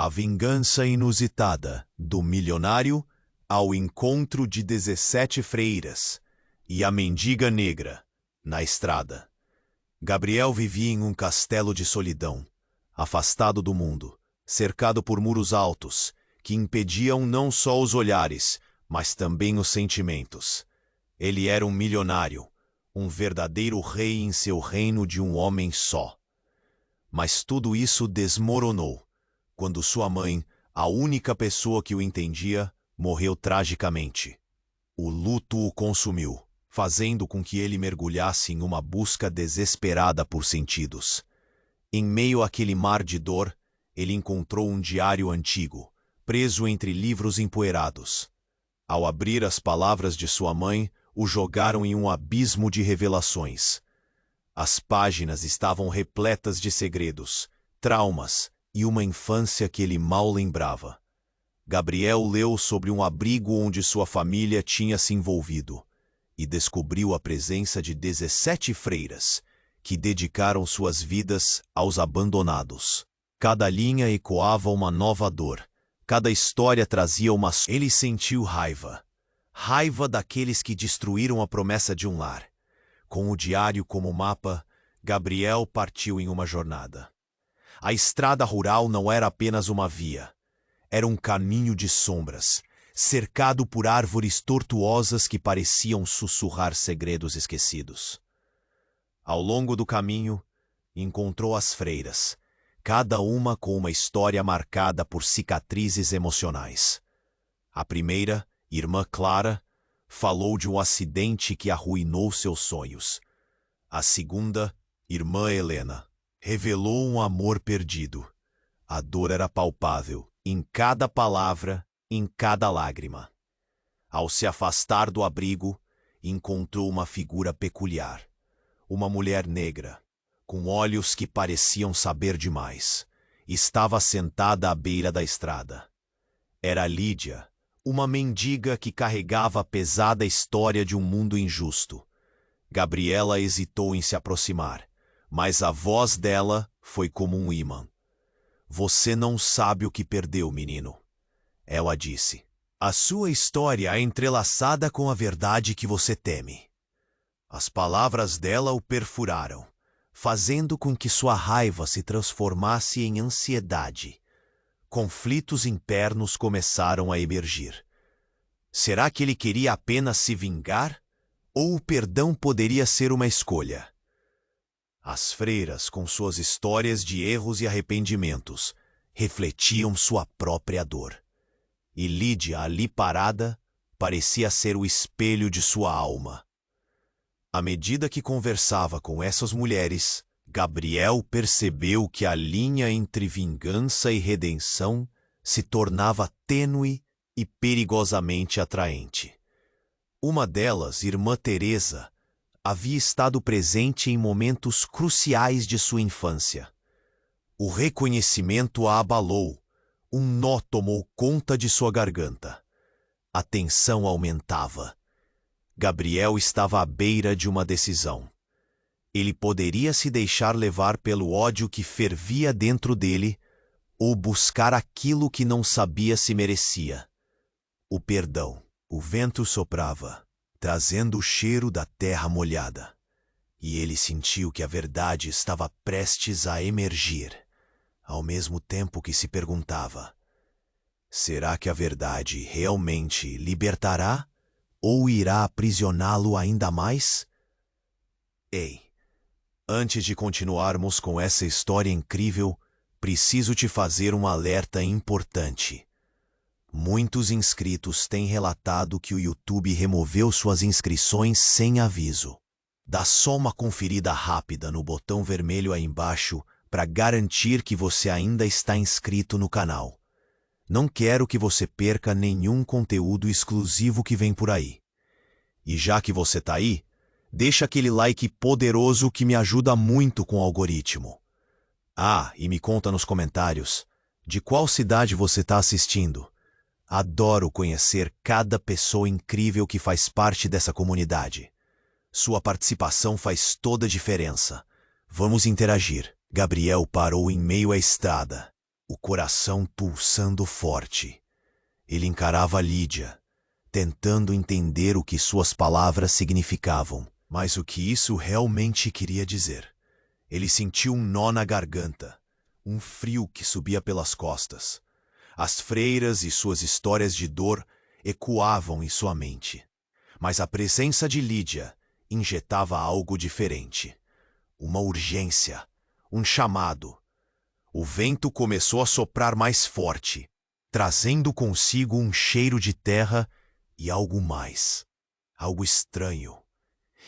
A vingança inusitada do milionário ao encontro de 17 freiras e a mendiga negra na estrada. Gabriel vivia em um castelo de solidão, afastado do mundo, cercado por muros altos que impediam não só os olhares, mas também os sentimentos. Ele era um milionário, um verdadeiro rei em seu reino de um homem só. Mas tudo isso desmoronou quando sua mãe, a única pessoa que o entendia, morreu tragicamente. O luto o consumiu, fazendo com que ele mergulhasse em uma busca desesperada por sentidos. Em meio àquele mar de dor, ele encontrou um diário antigo, preso entre livros empoeirados. Ao abrir as palavras de sua mãe, o jogaram em um abismo de revelações. As páginas estavam repletas de segredos, traumas e uma infância que ele mal lembrava. Gabriel leu sobre um abrigo onde sua família tinha se envolvido e descobriu a presença de 17 freiras que dedicaram suas vidas aos abandonados. Cada linha ecoava uma nova dor, cada história trazia uma... Ele sentiu raiva. Raiva daqueles que destruíram a promessa de um lar. Com o diário como mapa, Gabriel partiu em uma jornada. A estrada rural não era apenas uma via. Era um caminho de sombras, cercado por árvores tortuosas que pareciam sussurrar segredos esquecidos. Ao longo do caminho, encontrou as freiras, cada uma com uma história marcada por cicatrizes emocionais. A primeira, Irmã Clara, falou de um acidente que arruinou seus sonhos. A segunda, Irmã Helena, revelou um amor perdido. A dor era palpável, em cada palavra, em cada lágrima. Ao se afastar do abrigo, encontrou uma figura peculiar. Uma mulher negra, com olhos que pareciam saber demais. Estava sentada à beira da estrada. Era Lídia, uma mendiga que carregava a pesada história de um mundo injusto. Gabriela hesitou em se aproximar, mas a voz dela foi como um ímã. Você não sabe o que perdeu, menino. Ela disse. A sua história é entrelaçada com a verdade que você teme. As palavras dela o perfuraram, fazendo com que sua raiva se transformasse em ansiedade. Conflitos internos começaram a emergir. Será que ele queria apenas se vingar? Ou o perdão poderia ser uma escolha? As freiras, com suas histórias de erros e arrependimentos, refletiam sua própria dor. E Lídia, ali parada, parecia ser o espelho de sua alma. À medida que conversava com essas mulheres, Gabriel percebeu que a linha entre vingança e redenção se tornava tênue e perigosamente atraente. Uma delas, Irmã Teresa, havia estado presente em momentos cruciais de sua infância. O reconhecimento a abalou. Um nó tomou conta de sua garganta. A tensão aumentava. Gabriel estava à beira de uma decisão. Ele poderia se deixar levar pelo ódio que fervia dentro dele ou buscar aquilo que não sabia se merecia. O perdão. O vento soprava, trazendo o cheiro da terra molhada. E ele sentiu que a verdade estava prestes a emergir, ao mesmo tempo que se perguntava: será que a verdade realmente libertará ou irá aprisioná-lo ainda mais? Ei, antes de continuarmos com essa história incrível, preciso te fazer um alerta importante. Muitos inscritos têm relatado que o YouTube removeu suas inscrições sem aviso. Dá só uma conferida rápida no botão vermelho aí embaixo para garantir que você ainda está inscrito no canal. Não quero que você perca nenhum conteúdo exclusivo que vem por aí. E já que você tá aí, deixa aquele like poderoso que me ajuda muito com o algoritmo. Ah, e me conta nos comentários de qual cidade você está assistindo. Adoro conhecer cada pessoa incrível que faz parte dessa comunidade. Sua participação faz toda a diferença. Vamos interagir. Gabriel parou em meio à estrada. o coração pulsando forte. Ele encarava Lídia, tentando entender o que suas palavras significavam, mas o que isso realmente queria dizer. Ele sentiu um nó na garganta, um frio que subia pelas costas. As freiras e suas histórias de dor ecoavam em sua mente. Mas a presença de Lídia injetava algo diferente. Uma urgência, um chamado. O vento começou a soprar mais forte, trazendo consigo um cheiro de terra e algo mais. Algo estranho.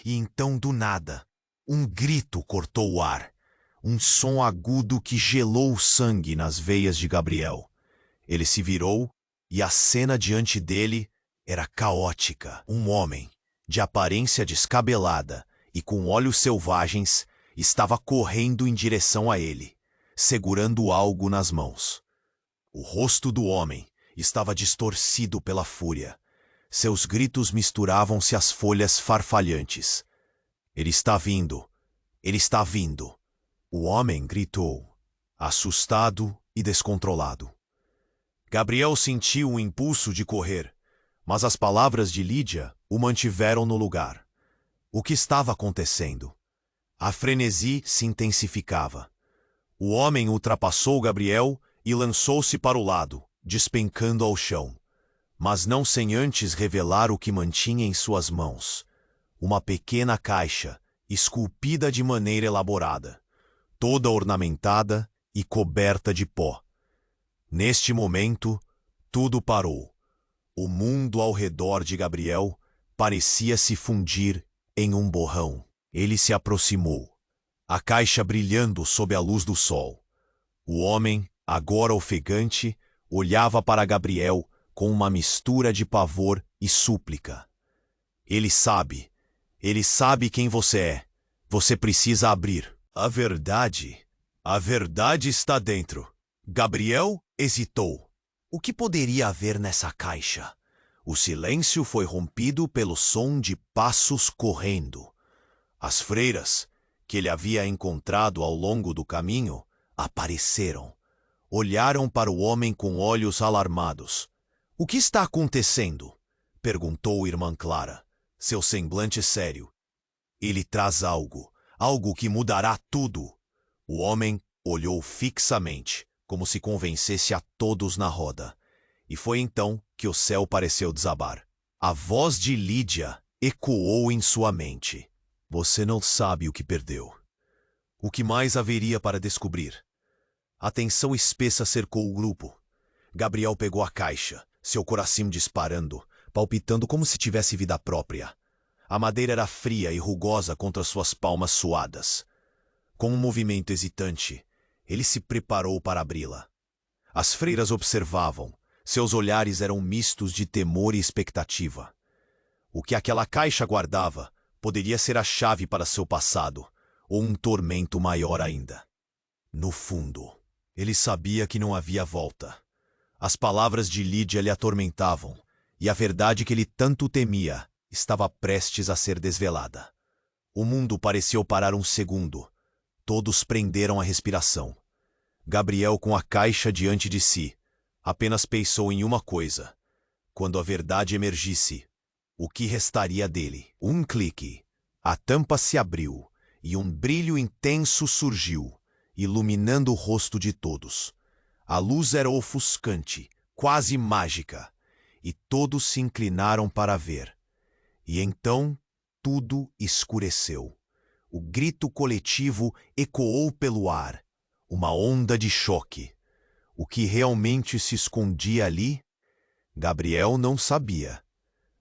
E então, do nada, um grito cortou o ar. Um som agudo que gelou o sangue nas veias de Gabriel. Ele se virou e a cena diante dele era caótica. Um homem, de aparência descabelada e com olhos selvagens, estava correndo em direção a ele, segurando algo nas mãos. O rosto do homem estava distorcido pela fúria. Seus gritos misturavam-se às folhas farfalhantes. Ele está vindo! Ele está vindo! O homem gritou, assustado e descontrolado. Gabriel sentiu um impulso de correr, mas as palavras de Lídia o mantiveram no lugar. O que estava acontecendo? A frenesi se intensificava. O homem ultrapassou Gabriel e lançou-se para o lado, despencando ao chão, mas não sem antes revelar o que mantinha em suas mãos. Uma pequena caixa, esculpida de maneira elaborada, toda ornamentada e coberta de pó. Neste momento, tudo parou. O mundo ao redor de Gabriel parecia se fundir em um borrão. Ele se aproximou, a caixa brilhando sob a luz do sol. O homem, agora ofegante, olhava para Gabriel com uma mistura de pavor e súplica. Ele sabe quem você é. Você precisa abrir. A verdade está dentro. Gabriel hesitou. O que poderia haver nessa caixa? O silêncio foi rompido pelo som de passos correndo. As freiras, que ele havia encontrado ao longo do caminho, apareceram. Olharam para o homem com olhos alarmados. — O que está acontecendo? Perguntou irmã Clara, seu semblante sério. — Ele traz algo que mudará tudo. O homem olhou fixamente, como se convencesse a todos na roda. E foi então que o céu pareceu desabar. A voz de Lídia ecoou em sua mente. Você não sabe o que perdeu. O que mais haveria para descobrir? A tensão espessa cercou o grupo. Gabriel pegou a caixa, seu coração disparando, palpitando como se tivesse vida própria. A madeira era fria e rugosa contra suas palmas suadas. Com um movimento hesitante, ele se preparou para abri-la. As freiras observavam. Seus olhares eram mistos de temor e expectativa. O que aquela caixa guardava poderia ser a chave para seu passado, ou um tormento maior ainda. No fundo, ele sabia que não havia volta. As palavras de Lídia lhe atormentavam, e a verdade que ele tanto temia estava prestes a ser desvelada. O mundo pareceu parar um segundo. Todos prenderam a respiração. Gabriel, com a caixa diante de si, apenas pensou em uma coisa. Quando a verdade emergisse, o que restaria dele? Um clique. A tampa se abriu, e um brilho intenso surgiu, iluminando o rosto de todos. A luz era ofuscante, quase mágica, e todos se inclinaram para ver. E então, tudo escureceu. O grito coletivo ecoou pelo ar, uma onda de choque. O que realmente se escondia ali? Gabriel não sabia.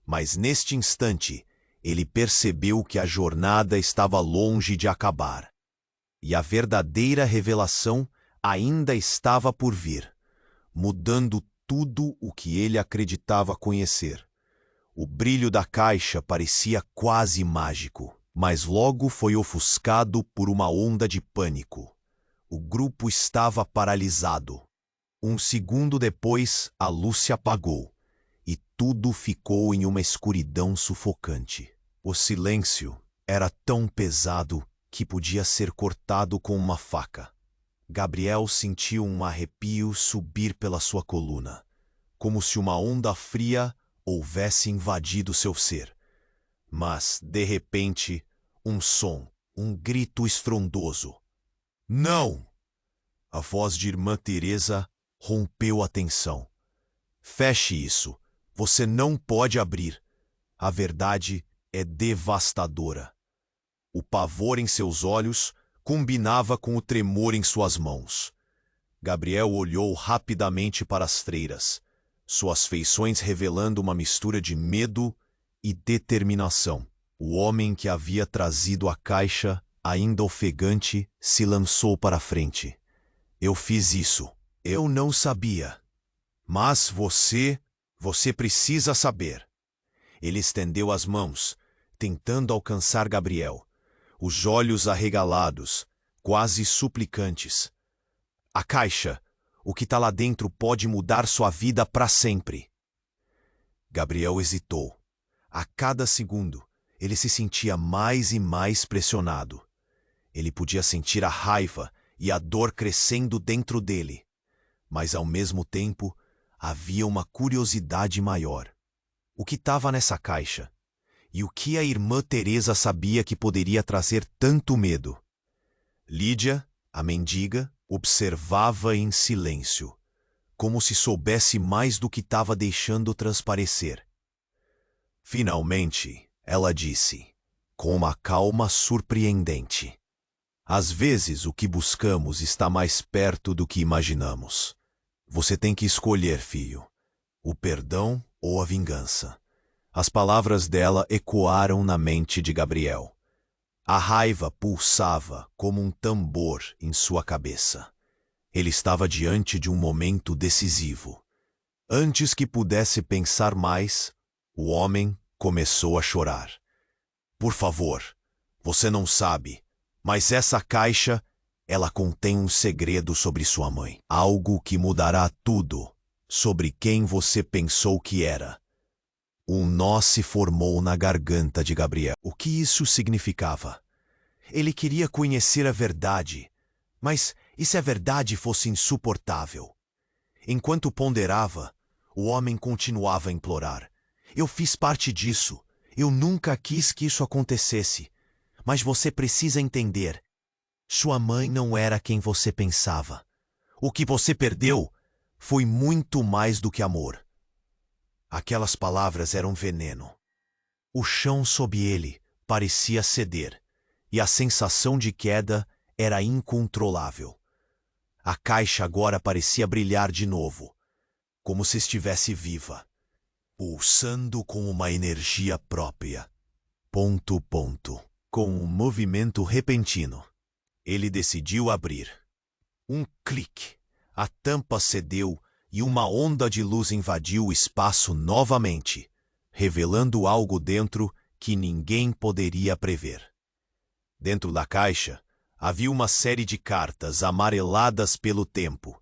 Mas neste instante, ele percebeu que a jornada estava longe de acabar. E a verdadeira revelação ainda estava por vir, mudando tudo o que ele acreditava conhecer. O brilho da caixa parecia quase mágico, mas logo foi ofuscado por uma onda de pânico. O grupo estava paralisado. Um segundo depois, a luz se apagou, e tudo ficou em uma escuridão sufocante. O silêncio era tão pesado que podia ser cortado com uma faca. Gabriel sentiu um arrepio subir pela sua coluna, como se uma onda fria houvesse invadido seu ser. Mas, de repente, um som, um grito estrondoso. Não! A voz de Irmã Teresa rompeu a tensão. Feche isso. Você não pode abrir. A verdade é devastadora. O pavor em seus olhos combinava com o tremor em suas mãos. Gabriel olhou rapidamente para as freiras, suas feições revelando uma mistura de medo e determinação. O homem que havia trazido a caixa, ainda ofegante, se lançou para a frente. Eu fiz isso. Eu não sabia. Mas você precisa saber. Ele estendeu as mãos, tentando alcançar Gabriel, os olhos arregalados, quase suplicantes. A caixa, o que está lá dentro pode mudar sua vida para sempre. Gabriel hesitou. A cada segundo, ele se sentia mais e mais pressionado. Ele podia sentir a raiva e a dor crescendo dentro dele. Mas, ao mesmo tempo, havia uma curiosidade maior. O que estava nessa caixa? E o que a Irmã Teresa sabia que poderia trazer tanto medo? Lídia, a mendiga, observava em silêncio, como se soubesse mais do que estava deixando transparecer. Finalmente, ela disse, com uma calma surpreendente: às vezes o que buscamos está mais perto do que imaginamos. Você tem que escolher, filho, o perdão ou a vingança. As palavras dela ecoaram na mente de Gabriel. A raiva pulsava como um tambor em sua cabeça. Ele estava diante de um momento decisivo. Antes que pudesse pensar mais, o homem começou a chorar. Por favor, você não sabe, mas essa caixa, ela contém um segredo sobre sua mãe. Algo que mudará tudo sobre quem você pensou que era. Um nó se formou na garganta de Gabriel. O que isso significava? Ele queria conhecer a verdade, mas e se a verdade fosse insuportável? Enquanto ponderava, o homem continuava a implorar. Eu fiz parte disso. Eu nunca quis que isso acontecesse. Mas você precisa entender. Sua mãe não era quem você pensava. O que você perdeu foi muito mais do que amor. Aquelas palavras eram veneno. O chão sob ele parecia ceder, e a sensação de queda era incontrolável. A caixa agora parecia brilhar de novo, como se estivesse viva, pulsando com uma energia própria. Com um movimento repentino, ele decidiu abrir. Um clique, a tampa cedeu e uma onda de luz invadiu o espaço novamente, revelando algo dentro que ninguém poderia prever. Dentro da caixa, havia uma série de cartas amareladas pelo tempo.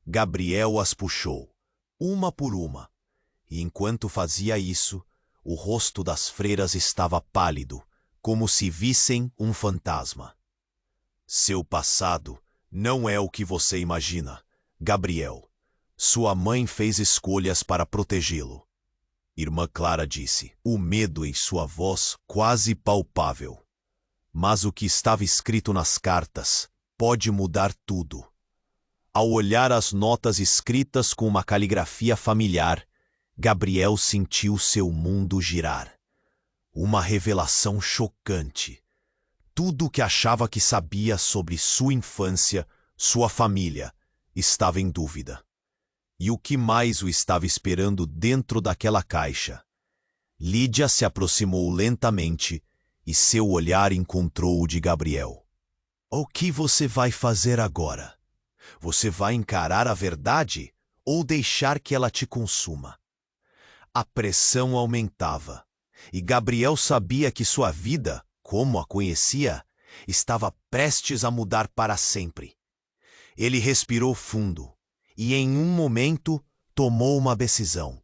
Gabriel as puxou, uma por uma, e enquanto fazia isso, o rosto das freiras estava pálido, como se vissem um fantasma. Seu passado não é o que você imagina, Gabriel. Sua mãe fez escolhas para protegê-lo. Irmã Clara disse, o medo em sua voz quase palpável. Mas o que estava escrito nas cartas pode mudar tudo. Ao olhar as notas escritas com uma caligrafia familiar, Gabriel sentiu seu mundo girar. Uma revelação chocante. Tudo o que achava que sabia sobre sua infância, sua família, estava em dúvida. E o que mais o estava esperando dentro daquela caixa? Lídia se aproximou lentamente e seu olhar encontrou o de Gabriel. O que você vai fazer agora? Você vai encarar a verdade ou deixar que ela te consuma? A pressão aumentava, e Gabriel sabia que sua vida, como a conhecia, estava prestes a mudar para sempre. Ele respirou fundo e, em um momento, tomou uma decisão.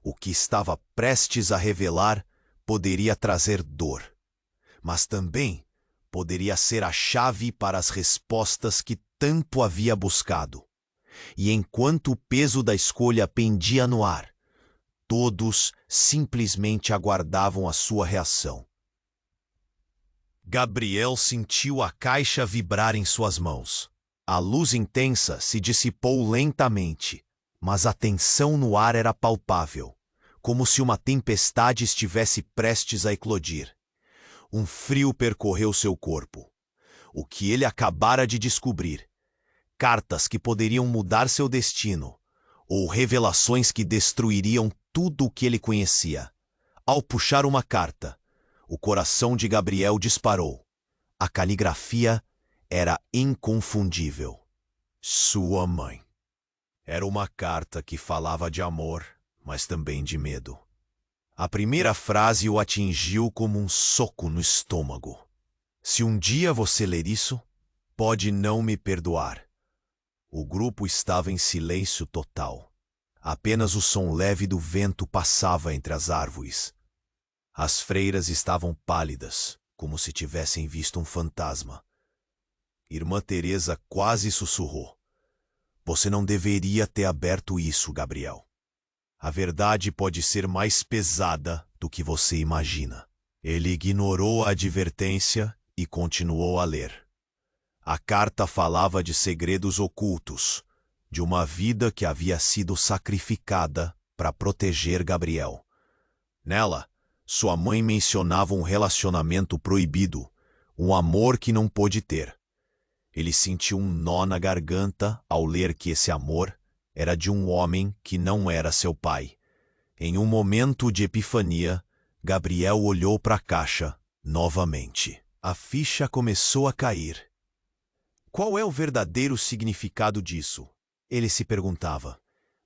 O que estava prestes a revelar poderia trazer dor, mas também poderia ser a chave para as respostas que tanto havia buscado. E enquanto o peso da escolha pendia no ar, todos simplesmente aguardavam a sua reação. Gabriel sentiu a caixa vibrar em suas mãos. A luz intensa se dissipou lentamente, mas a tensão no ar era palpável, como se uma tempestade estivesse prestes a eclodir. Um frio percorreu seu corpo. O que ele acabara de descobrir, cartas que poderiam mudar seu destino, ou revelações que destruiriam tudo o que ele conhecia. Ao puxar uma carta, o coração de Gabriel disparou. A caligrafia era inconfundível. Sua mãe. Era uma carta que falava de amor, mas também de medo. A primeira frase o atingiu como um soco no estômago. Se um dia você ler isso, pode não me perdoar. O grupo estava em silêncio total. Apenas o som leve do vento passava entre as árvores. As freiras estavam pálidas, como se tivessem visto um fantasma. Irmã Teresa quase sussurrou. Você não deveria ter aberto isso, Gabriel. A verdade pode ser mais pesada do que você imagina. Ele ignorou a advertência e continuou a ler. A carta falava de segredos ocultos, de uma vida que havia sido sacrificada para proteger Gabriel. Nela, sua mãe mencionava um relacionamento proibido, um amor que não pôde ter. Ele sentiu um nó na garganta ao ler que esse amor era de um homem que não era seu pai. Em um momento de epifania, Gabriel olhou para a caixa novamente. A ficha começou a cair. Qual é o verdadeiro significado disso? Ele se perguntava.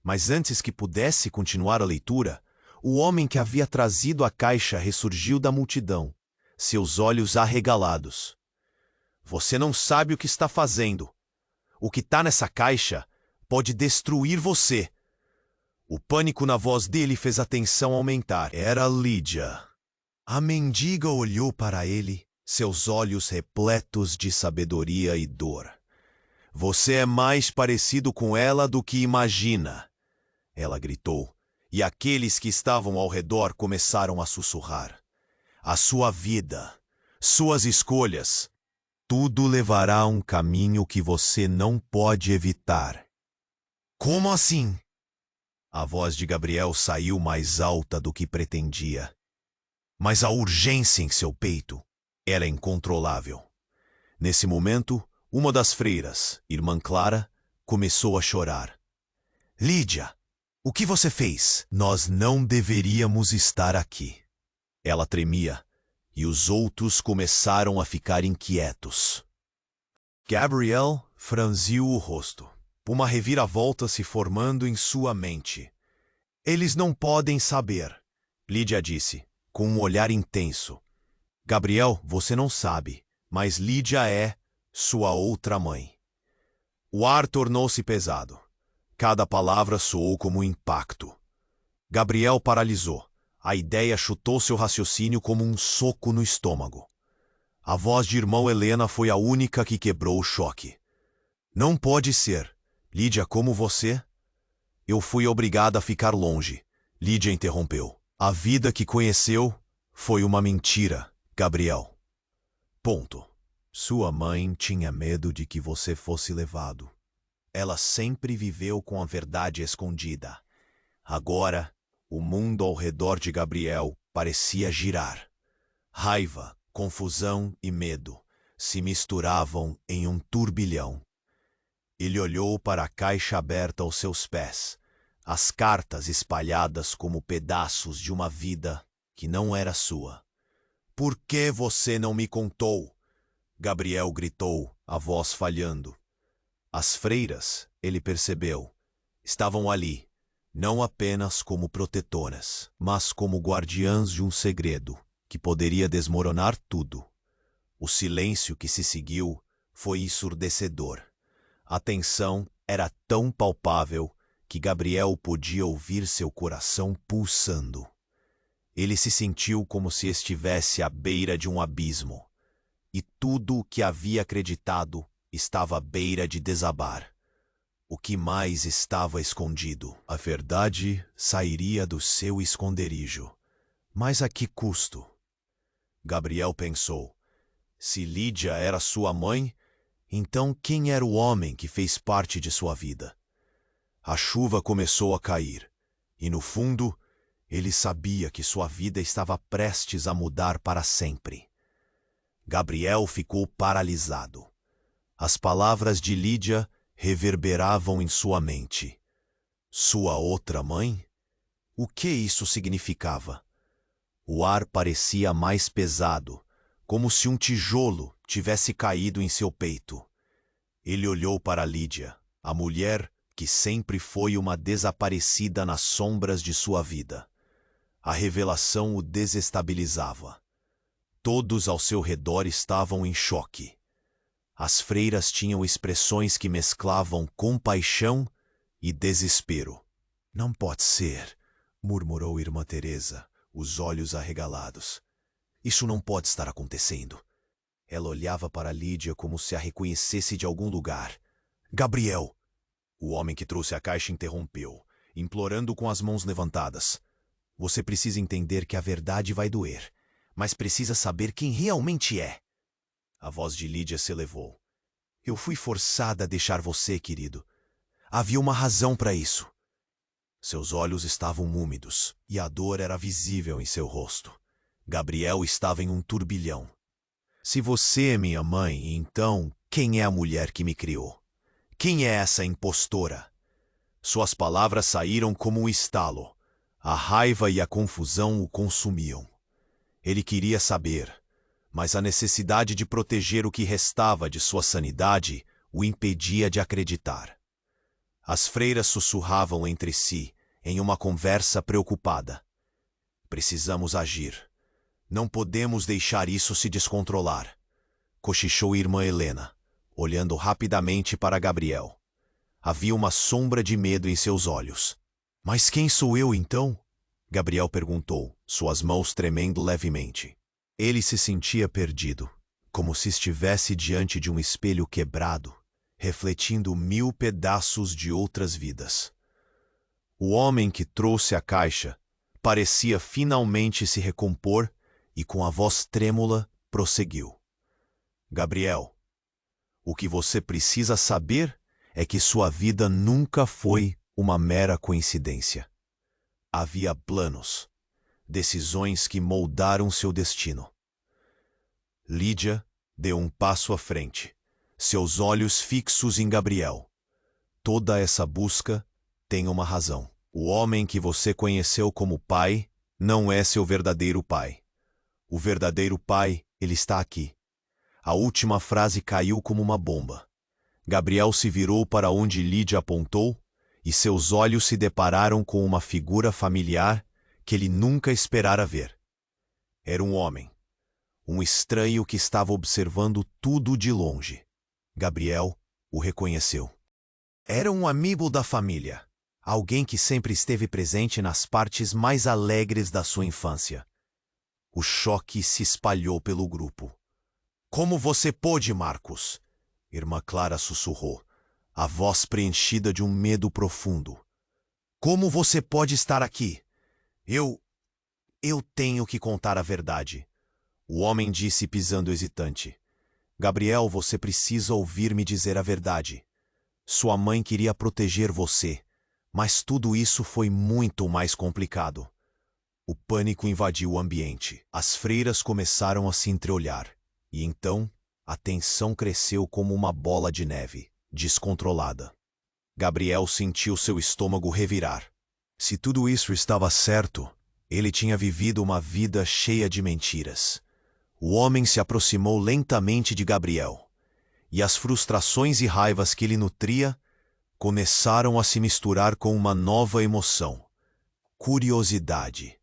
Mas antes que pudesse continuar a leitura, o homem que havia trazido a caixa ressurgiu da multidão, seus olhos arregalados. Você não sabe o que está fazendo. O que está nessa caixa pode destruir você. O pânico na voz dele fez a tensão aumentar. Era Lídia. A mendiga olhou para ele, seus olhos repletos de sabedoria e dor. Você é mais parecido com ela do que imagina. Ela gritou, e aqueles que estavam ao redor começaram a sussurrar. A sua vida, suas escolhas, tudo levará a um caminho que você não pode evitar. Como assim? A voz de Gabriel saiu mais alta do que pretendia. Mas a urgência em seu peito era incontrolável. Nesse momento, uma das freiras, Irmã Clara, começou a chorar. Lídia, o que você fez? Nós não deveríamos estar aqui. Ela tremia, e os outros começaram a ficar inquietos. Gabriel franziu o rosto, uma reviravolta se formando em sua mente. Eles não podem saber, Lídia disse, com um olhar intenso. Gabriel, você não sabe, mas Lídia é sua outra mãe. O ar tornou-se pesado. Cada palavra soou como um impacto. Gabriel paralisou. A ideia chutou seu raciocínio como um soco no estômago. A voz de irmão Helena foi a única que quebrou o choque. Não pode ser. Lídia, como você? Eu fui obrigada a ficar longe. Lídia interrompeu. A vida que conheceu foi uma mentira, Gabriel. Ponto. Sua mãe tinha medo de que você fosse levado. Ela sempre viveu com a verdade escondida. Agora, o mundo ao redor de Gabriel parecia girar. Raiva, confusão e medo se misturavam em um turbilhão. Ele olhou para a caixa aberta aos seus pés, as cartas espalhadas como pedaços de uma vida que não era sua. Por que você não me contou? Gabriel gritou, a voz falhando. As freiras, ele percebeu, estavam ali, não apenas como protetoras, mas como guardiãs de um segredo que poderia desmoronar tudo. O silêncio que se seguiu foi ensurdecedor. A tensão era tão palpável que Gabriel podia ouvir seu coração pulsando. Ele se sentiu como se estivesse à beira de um abismo. e tudo o que havia acreditado estava à beira de desabar. O que mais estava escondido? A verdade sairia do seu esconderijo. Mas a que custo? Gabriel pensou. Se Lídia era sua mãe, então quem era o homem que fez parte de sua vida? A chuva começou a cair, e no fundo, ele sabia que sua vida estava prestes a mudar para sempre. Gabriel ficou paralisado. As palavras de Lídia reverberavam em sua mente. Sua outra mãe? O que isso significava? O ar parecia mais pesado, como se um tijolo tivesse caído em seu peito. Ele olhou para Lídia, a mulher que sempre foi uma desaparecida nas sombras de sua vida. A revelação o desestabilizava. Todos ao seu redor estavam em choque. As freiras tinham expressões que mesclavam compaixão e desespero. Não pode ser, murmurou Irmã Teresa, os olhos arregalados. Isso não pode estar acontecendo. Ela olhava para Lídia como se a reconhecesse de algum lugar. Gabriel! O homem que trouxe a caixa interrompeu, implorando com as mãos levantadas. Você precisa entender que a verdade vai doer, mas precisa saber quem realmente é. A voz de Lídia se elevou. Eu fui forçada a deixar você, querido. Havia uma razão para isso. Seus olhos estavam úmidos e a dor era visível em seu rosto. Gabriel estava em um turbilhão. Se você é minha mãe, então quem é a mulher que me criou? Quem é essa impostora? Suas palavras saíram como um estalo. A raiva e a confusão o consumiam. Ele queria saber, mas a necessidade de proteger o que restava de sua sanidade o impedia de acreditar. As freiras sussurravam entre si, em uma conversa preocupada. Precisamos agir. Não podemos deixar isso se descontrolar, cochichou Irmã Helena, olhando rapidamente para Gabriel. Havia uma sombra de medo em seus olhos. Mas quem sou eu, então? Gabriel perguntou, suas mãos tremendo levemente. Ele se sentia perdido, como se estivesse diante de um espelho quebrado, refletindo 1000 pedaços de outras vidas. O homem que trouxe a caixa parecia finalmente se recompor e, com a voz trêmula, prosseguiu. Gabriel, o que você precisa saber é que sua vida nunca foi uma mera coincidência. Havia planos, decisões que moldaram seu destino. Lídia deu um passo à frente, seus olhos fixos em Gabriel. Toda essa busca tem uma razão. O homem que você conheceu como pai não é seu verdadeiro pai. O verdadeiro pai, ele está aqui. A última frase caiu como uma bomba. Gabriel se virou para onde Lídia apontou e seus olhos se depararam com uma figura familiar que ele nunca esperara ver. Era um homem, um estranho que estava observando tudo de longe. Gabriel o reconheceu. Era um amigo da família, alguém que sempre esteve presente nas partes mais alegres da sua infância. O choque se espalhou pelo grupo. Como você pôde, Marcos? Irmã Clara sussurrou, a voz preenchida de um medo profundo. Como você pode estar aqui? Eu tenho que contar a verdade. O homem disse pisando hesitante. Gabriel, você precisa ouvir-me dizer a verdade. Sua mãe queria proteger você, mas tudo isso foi muito mais complicado. O pânico invadiu o ambiente. As freiras começaram a se entreolhar. E então, a tensão cresceu como uma bola de neve, descontrolada. Gabriel sentiu seu estômago revirar. Se tudo isso estava certo, ele tinha vivido uma vida cheia de mentiras. O homem se aproximou lentamente de Gabriel, e as frustrações e raivas que ele nutria começaram a se misturar com uma nova emoção. Curiosidade.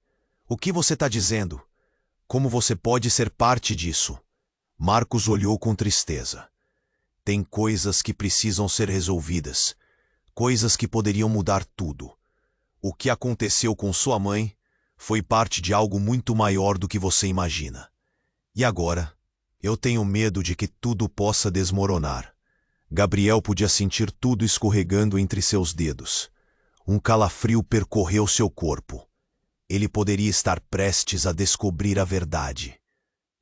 O que você está dizendo? Como você pode ser parte disso? Marcos olhou com tristeza. Tem coisas que precisam ser resolvidas, coisas que poderiam mudar tudo. O que aconteceu com sua mãe foi parte de algo muito maior do que você imagina. E agora, Eu tenho medo de que tudo possa desmoronar. Gabriel podia sentir tudo escorregando entre seus dedos. Um calafrio percorreu seu corpo. Ele poderia estar prestes a descobrir a verdade.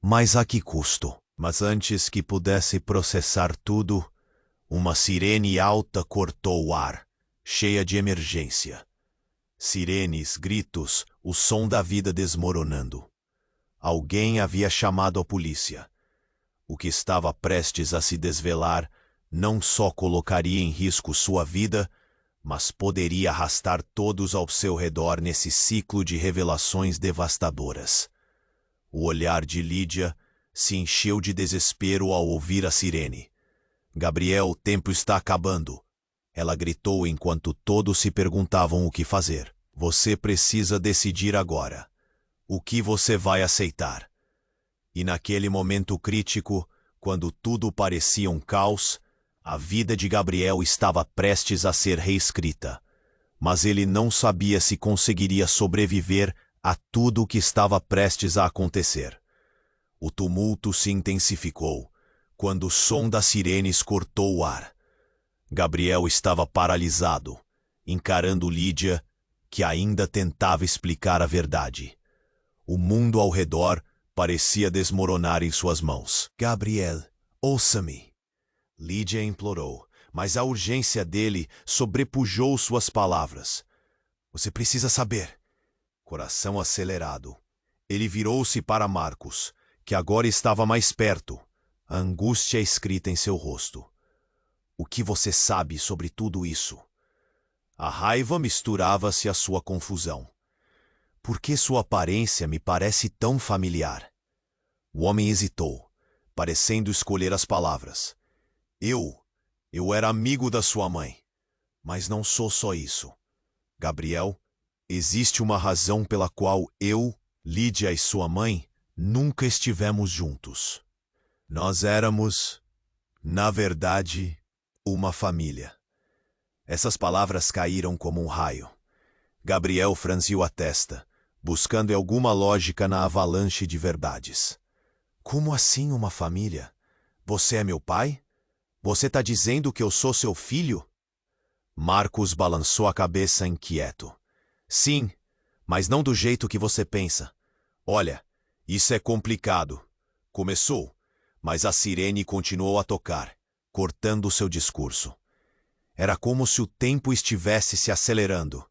Mas a que custo? Mas antes que pudesse processar tudo, uma sirene alta cortou o ar, cheia de emergência. Sirenes, gritos, o som da vida desmoronando. Alguém havia chamado a polícia. O que estava prestes a se desvelar não só colocaria em risco sua vida, mas poderia arrastar todos ao seu redor nesse ciclo de revelações devastadoras. O olhar de Lídia se encheu de desespero ao ouvir a sirene. Gabriel, o tempo está acabando. Ela gritou enquanto todos se perguntavam o que fazer. Você precisa decidir agora. O que você vai aceitar? E naquele momento crítico, quando tudo parecia um caos, a vida de Gabriel estava prestes a ser reescrita. Mas ele não sabia se conseguiria sobreviver a tudo o que estava prestes a acontecer. O tumulto se intensificou quando o som das sirenes cortou o ar. Gabriel estava paralisado, encarando Lídia, que ainda tentava explicar a verdade. O mundo ao redor parecia desmoronar em suas mãos. Gabriel, ouça-me. Lídia implorou, mas a urgência dele sobrepujou suas palavras. Você precisa saber. Coração acelerado. Ele virou-se para Marcos, que agora estava mais perto, a angústia escrita em seu rosto. O que você sabe sobre tudo isso? A raiva misturava-se à sua confusão. Por que sua aparência me parece tão familiar? O homem hesitou, parecendo escolher as palavras. Eu era amigo da sua mãe. Mas não sou só isso. Gabriel, existe uma razão pela qual eu, Lídia e sua mãe, nunca estivemos juntos. Nós éramos, na verdade, uma família. Essas palavras caíram como um raio. Gabriel franziu a testa, buscando alguma lógica na avalanche de verdades. Como assim uma família? Você é meu pai? Você está dizendo que eu sou seu filho? Marcos balançou a cabeça inquieto. Sim, mas não do jeito que você pensa. Olha, isso é complicado. Começou, mas a sirene continuou a tocar, cortando seu discurso. Era como se o tempo estivesse se acelerando,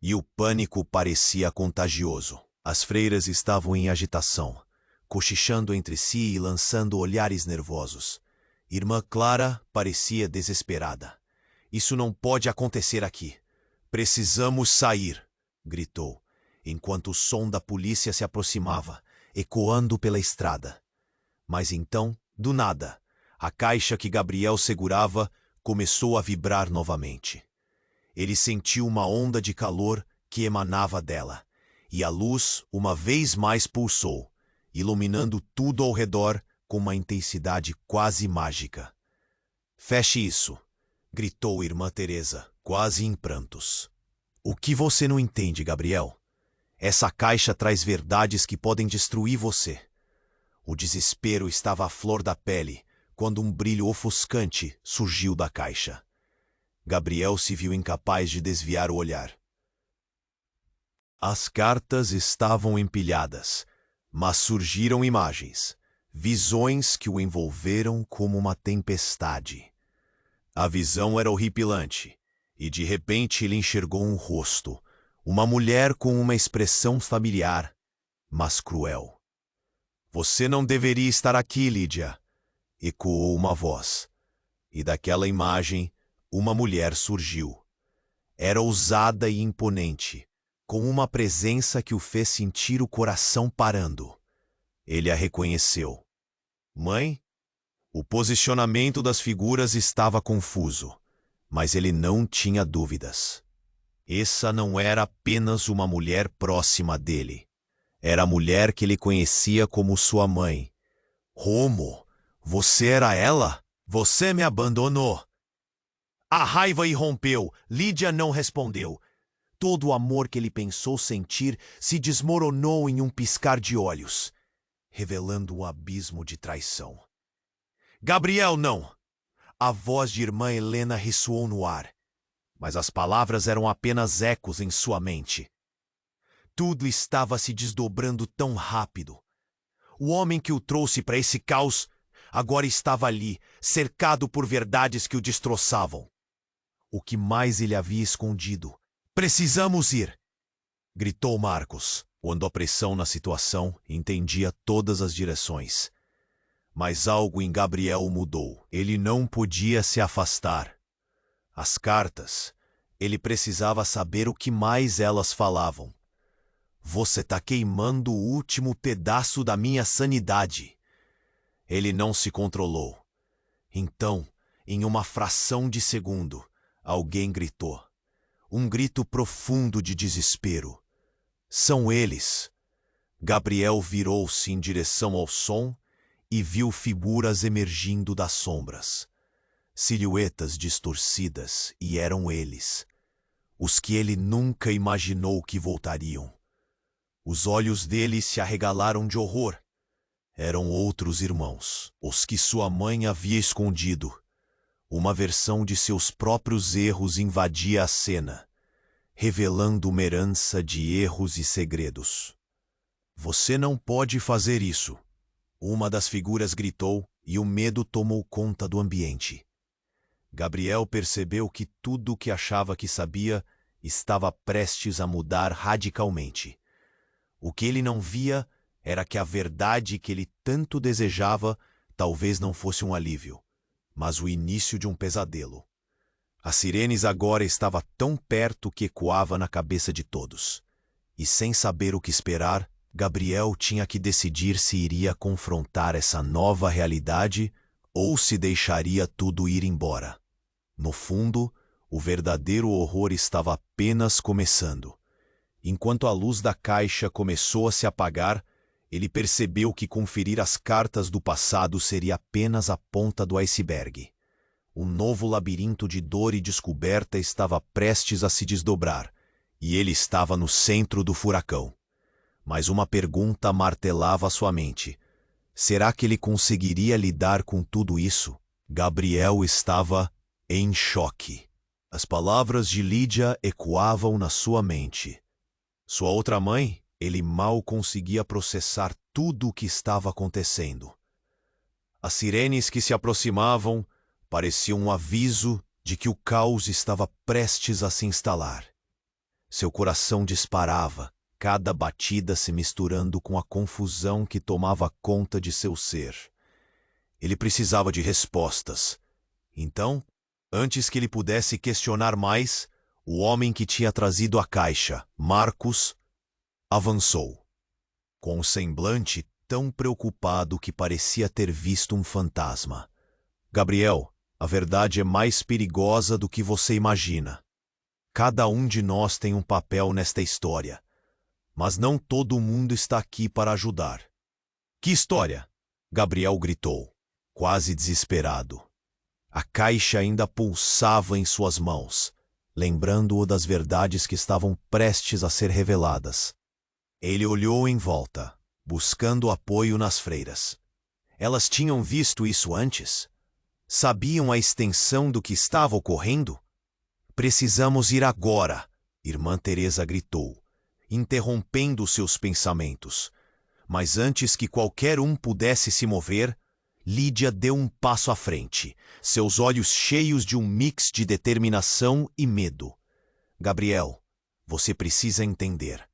e o pânico parecia contagioso. As freiras estavam em agitação, cochichando entre si e lançando olhares nervosos. Irmã Clara parecia desesperada. Isso não pode acontecer aqui. Precisamos sair, gritou, enquanto o som da polícia se aproximava, ecoando pela estrada. Mas então, do nada, a caixa que Gabriel segurava começou a vibrar novamente. Ele sentiu uma onda de calor que emanava dela, e a luz uma vez mais pulsou, iluminando tudo ao redor com uma intensidade quase mágica. Feche isso, gritou irmã Teresa, quase em prantos. O que você não entende, Gabriel? Essa caixa traz verdades que podem destruir você. O desespero estava à flor da pele quando um brilho ofuscante surgiu da caixa. Gabriel se viu incapaz de desviar o olhar. As cartas estavam empilhadas, mas surgiram imagens, visões que o envolveram como uma tempestade. A visão era horripilante, e de repente ele enxergou um rosto, uma mulher com uma expressão familiar, mas cruel. Você não deveria estar aqui, Lídia, ecoou uma voz, e daquela imagem uma mulher surgiu. Era ousada e imponente, com uma presença que o fez sentir o coração parando. Ele a reconheceu. Mãe? O posicionamento das figuras estava confuso, mas ele não tinha dúvidas. Essa não era apenas uma mulher próxima dele. Era a mulher que ele conhecia como sua mãe. Romo, você era ela? Você me abandonou. A raiva irrompeu. Lídia não respondeu. Todo o amor que ele pensou sentir se desmoronou em um piscar de olhos. revelando um abismo de traição. Gabriel, não! A voz de irmã Helena ressoou no ar, mas as palavras eram apenas ecos em sua mente. Tudo estava se desdobrando tão rápido. O homem que o trouxe para esse caos agora estava ali, cercado por verdades que o destroçavam. O que mais ele havia escondido? Precisamos ir! Gritou Marcos, quando a pressão na situação entendia todas as direções. Mas algo em Gabriel mudou. Ele não podia se afastar. As cartas, ele precisava saber o que mais elas falavam. Você tá queimando o último pedaço da minha sanidade. Ele não se controlou. Então, em uma fração de segundo, alguém gritou. Um grito profundo de desespero. São eles. Gabriel virou-se em direção ao som e viu figuras emergindo das sombras. Silhuetas distorcidas, e eram eles. Os que ele nunca imaginou que voltariam. Os olhos dele se arregalaram de horror. Eram outros irmãos, os que sua mãe havia escondido. Uma versão de seus próprios erros invadia a cena, revelando uma herança de erros e segredos. Você não pode fazer isso, uma das figuras gritou, e o medo tomou conta do ambiente. Gabriel percebeu que tudo o que achava que sabia estava prestes a mudar radicalmente. O que ele não via era que a verdade que ele tanto desejava talvez não fosse um alívio, mas o início de um pesadelo. As sirenes agora estava tão perto que ecoava na cabeça de todos. E sem saber o que esperar, Gabriel tinha que decidir se iria confrontar essa nova realidade ou se deixaria tudo ir embora. No fundo, o verdadeiro horror estava apenas começando. Enquanto a luz da caixa começou a se apagar, ele percebeu que conferir as cartas do passado seria apenas a ponta do iceberg. Um novo labirinto de dor e descoberta estava prestes a se desdobrar, e ele estava no centro do furacão. Mas uma pergunta martelava sua mente. Será que ele conseguiria lidar com tudo isso? Gabriel estava em choque. As palavras de Lídia ecoavam na sua mente. Sua outra mãe, ele mal conseguia processar tudo o que estava acontecendo. As sirenes que se aproximavam pareciam um aviso de que o caos estava prestes a se instalar. Seu coração disparava, cada batida se misturando com a confusão que tomava conta de seu ser. Ele precisava de respostas. Então, antes que ele pudesse questionar mais, o homem que tinha trazido a caixa, Marcos, avançou. Com um semblante tão preocupado que parecia ter visto um fantasma. Gabriel, a verdade é mais perigosa do que você imagina. Cada um de nós tem um papel nesta história, mas não todo mundo está aqui para ajudar. Que história? Gabriel gritou, quase desesperado. A caixa ainda pulsava em suas mãos, lembrando-o das verdades que estavam prestes a ser reveladas. Ele olhou em volta, buscando apoio nas freiras. Elas tinham visto isso antes? Sabiam a extensão do que estava ocorrendo? Precisamos ir agora, Irmã Teresa gritou, interrompendo seus pensamentos. Mas antes que qualquer um pudesse se mover, Lídia deu um passo à frente, seus olhos cheios de um mix de determinação e medo. Gabriel, você precisa entender.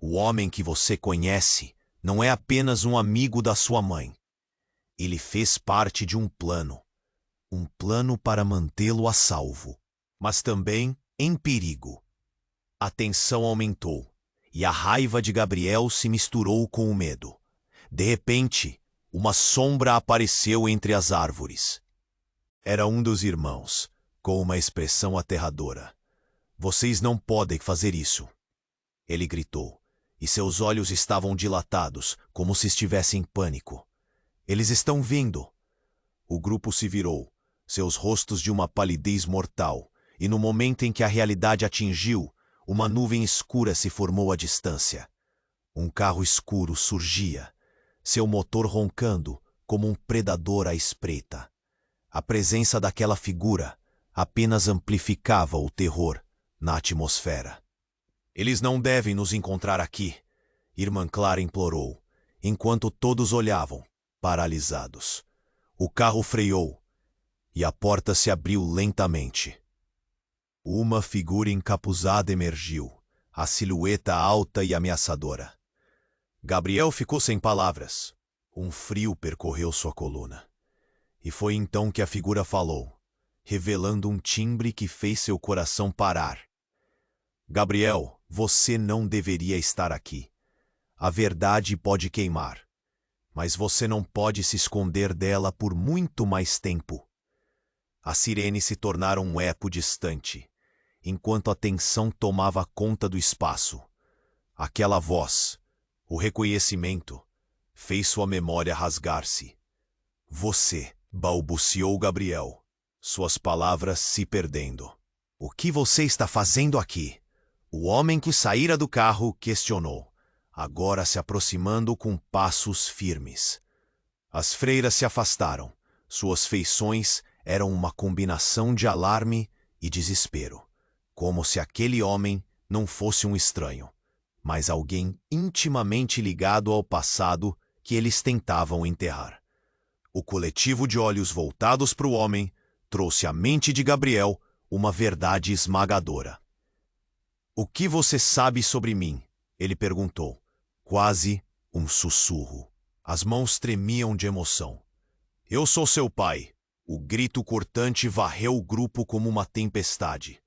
O homem que você conhece não é apenas um amigo da sua mãe. Ele fez parte de um plano para mantê-lo a salvo, mas também em perigo. A tensão aumentou, e a raiva de Gabriel se misturou com o medo. De repente, uma sombra apareceu entre as árvores. Era um dos irmãos, com uma expressão aterradora. Vocês não podem fazer isso. Ele gritou, e seus olhos estavam dilatados, como se estivesse em pânico. Eles estão vindo. O grupo se virou, seus rostos de uma palidez mortal, e no momento em que a realidade atingiu, uma nuvem escura se formou à distância. Um carro escuro surgia, seu motor roncando como um predador à espreita. A presença daquela figura apenas amplificava o terror na atmosfera. Eles não devem nos encontrar aqui, Irmã Clara implorou, enquanto todos olhavam, paralisados. O carro freou e a porta se abriu lentamente. Uma figura encapuzada emergiu, a silhueta alta e ameaçadora. Gabriel ficou sem palavras. Um frio percorreu sua coluna. E foi então que a figura falou, revelando um timbre que fez seu coração parar. Gabriel, você não deveria estar aqui. A verdade pode queimar, mas você não pode se esconder dela por muito mais tempo. As sirenes se tornaram um eco distante, enquanto a tensão tomava conta do espaço. Aquela voz, o reconhecimento, fez sua memória rasgar-se. Você, balbuciou Gabriel, suas palavras se perdendo. O que você está fazendo aqui? O homem que saíra do carro questionou, agora se aproximando com passos firmes. As freiras se afastaram. Suas feições eram uma combinação de alarme e desespero, como se aquele homem não fosse um estranho, mas alguém intimamente ligado ao passado que eles tentavam enterrar. O coletivo de olhos voltados para o homem trouxe à mente de Gabriel uma verdade esmagadora. O que você sabe sobre mim? Ele perguntou, quase um sussurro. As mãos tremiam de emoção. Eu sou seu pai. O grito cortante varreu o grupo como uma tempestade.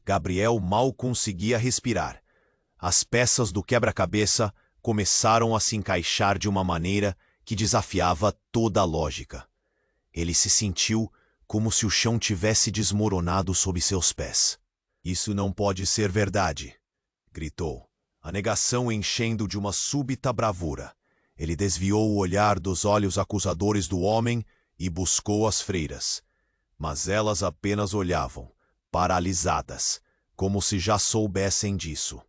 Gabriel mal conseguia respirar. As peças do quebra-cabeça começaram a se encaixar de uma maneira que desafiava toda a lógica. Ele se sentiu como se o chão tivesse desmoronado sob seus pés. Isso não pode ser verdade, gritou, a negação enchendo de uma súbita bravura. Ele desviou o olhar dos olhos acusadores do homem e buscou as freiras. Mas elas apenas olhavam, paralisadas, como se já soubessem disso.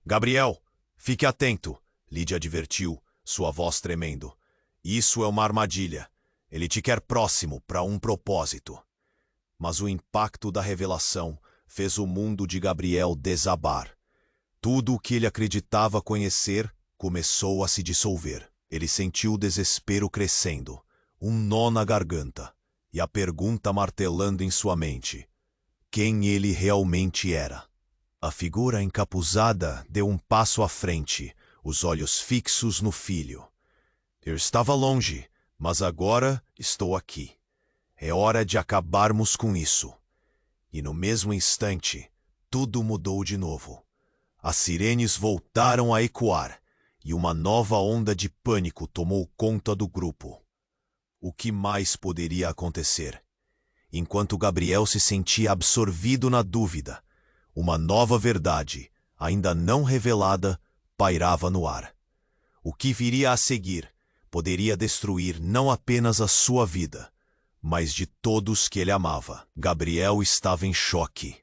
Gabriel, fique atento, Lídia advertiu, sua voz tremendo. Isso é uma armadilha. Ele te quer próximo para um propósito. Mas o impacto da revelação fez o mundo de Gabriel desabar. Tudo o que ele acreditava conhecer começou a se dissolver. Ele sentiu o desespero crescendo, um nó na garganta, e a pergunta martelando em sua mente. Quem ele realmente era? A figura encapuzada deu um passo à frente, os olhos fixos no filho. Eu estava longe, mas agora estou aqui. É hora de acabarmos com isso. E no mesmo instante, tudo mudou de novo. As sirenes voltaram a ecoar, e uma nova onda de pânico tomou conta do grupo. O que mais poderia acontecer? Enquanto Gabriel se sentia absorvido na dúvida, uma nova verdade, ainda não revelada, pairava no ar. O que viria a seguir poderia destruir não apenas a sua vida, mas de todos que ele amava. Gabriel estava em choque.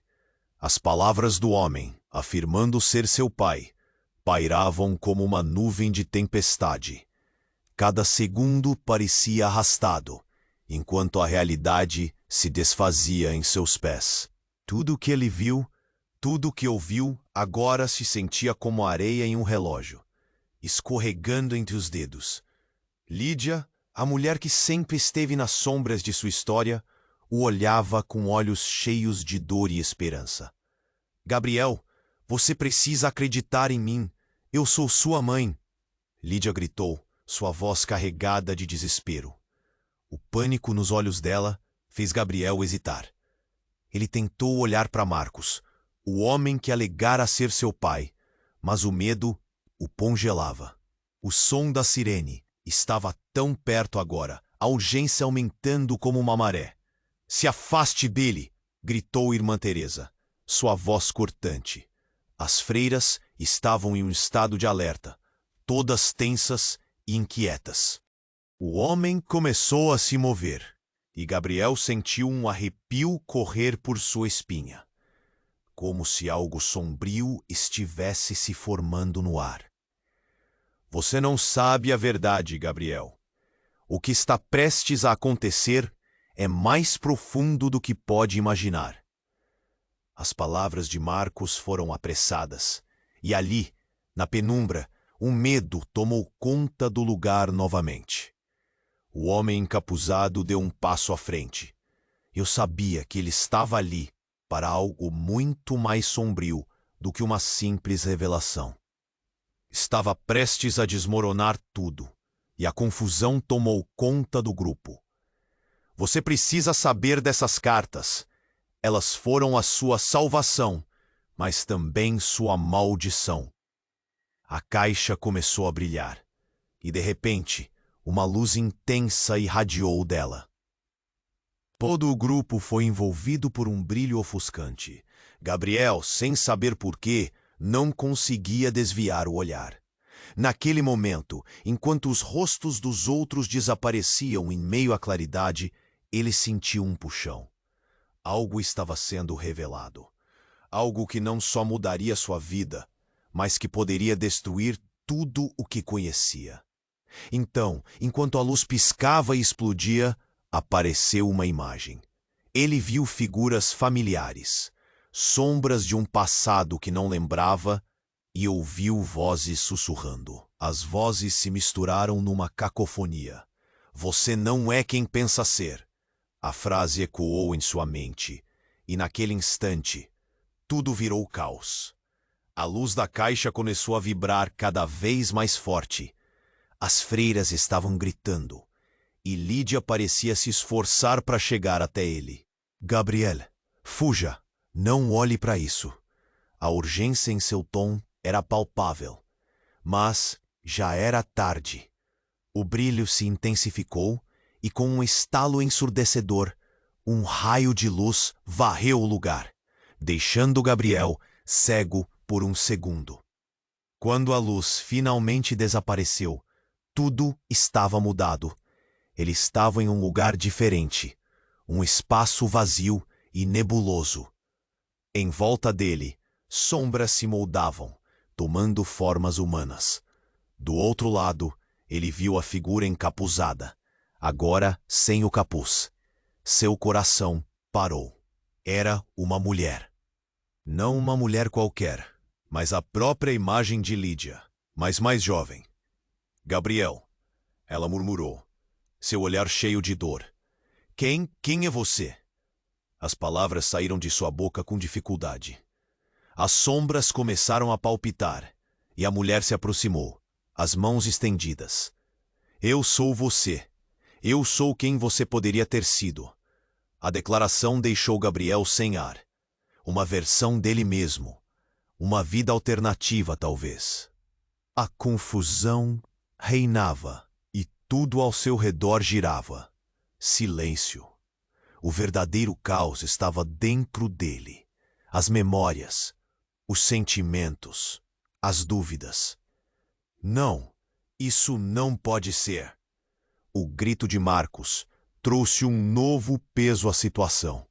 As palavras do homem, afirmando ser seu pai, pairavam como uma nuvem de tempestade. Cada segundo parecia arrastado, enquanto a realidade se desfazia em seus pés. Tudo o que ele viu, tudo o que ouviu, agora se sentia como areia em um relógio, escorregando entre os dedos. Lídia, a mulher que sempre esteve nas sombras de sua história, o olhava com olhos cheios de dor e esperança. Gabriel, você precisa acreditar em mim. Eu sou sua mãe. Lídia gritou, sua voz carregada de desespero. O pânico nos olhos dela fez Gabriel hesitar. Ele tentou olhar para Marcos, o homem que alegara ser seu pai, mas o medo o congelava. O som da sirene estava tão perto agora, a urgência aumentando como uma maré. Se afaste dele, gritou Irmã Teresa, sua voz cortante. As freiras estavam em um estado de alerta, todas tensas e inquietas. O homem começou a se mover, e Gabriel sentiu um arrepio correr por sua espinha, como se algo sombrio estivesse se formando no ar. Você não sabe a verdade, Gabriel. O que está prestes a acontecer é mais profundo do que pode imaginar. As palavras de Marcos foram apressadas, e ali, na penumbra, o medo tomou conta do lugar novamente. O homem encapuzado deu um passo à frente. Eu sabia que ele estava ali para algo muito mais sombrio do que uma simples revelação. Estava prestes a desmoronar tudo, e a confusão tomou conta do grupo. Você precisa saber dessas cartas. Elas foram a sua salvação, mas também sua maldição. A caixa começou a brilhar, e de repente, uma luz intensa irradiou dela. Todo o grupo foi envolvido por um brilho ofuscante. Gabriel, sem saber porquê, não conseguia desviar o olhar. Naquele momento, enquanto os rostos dos outros desapareciam em meio à claridade, ele sentiu um puxão. Algo estava sendo revelado. Algo que não só mudaria sua vida, mas que poderia destruir tudo o que conhecia. Então, enquanto a luz piscava e explodia, apareceu uma imagem. Ele viu figuras familiares, sombras de um passado que não lembrava, e ouviu vozes sussurrando. As vozes se misturaram numa cacofonia. Você não é quem pensa ser. A frase ecoou em sua mente, e naquele instante, tudo virou caos. A luz da caixa começou a vibrar cada vez mais forte. As freiras estavam gritando, e Lídia parecia se esforçar para chegar até ele. Gabriel, fuja, não olhe para isso. A urgência em seu tom era palpável, mas já era tarde. O brilho se intensificou e, com um estalo ensurdecedor, um raio de luz varreu o lugar, deixando Gabriel cego por um segundo. Quando a luz finalmente desapareceu, tudo estava mudado. Ele estava em um lugar diferente, um espaço vazio e nebuloso. Em volta dele, sombras se moldavam, tomando formas humanas. Do outro lado, ele viu a figura encapuzada, agora sem o capuz. Seu coração parou. Era uma mulher. Não uma mulher qualquer, mas a própria imagem de Lídia, mas mais jovem. Gabriel, ela murmurou, seu olhar cheio de dor. Quem é você? As palavras saíram de sua boca com dificuldade. As sombras começaram a palpitar, e a mulher se aproximou, as mãos estendidas. Eu sou você. Eu sou quem você poderia ter sido. A declaração deixou Gabriel sem ar. Uma versão dele mesmo. Uma vida alternativa, talvez. A confusão reinava, e tudo ao seu redor girava. Silêncio. O verdadeiro caos estava dentro dele. As memórias, os sentimentos, as dúvidas. Não, isso não pode ser. O grito de Marcos trouxe um novo peso à situação.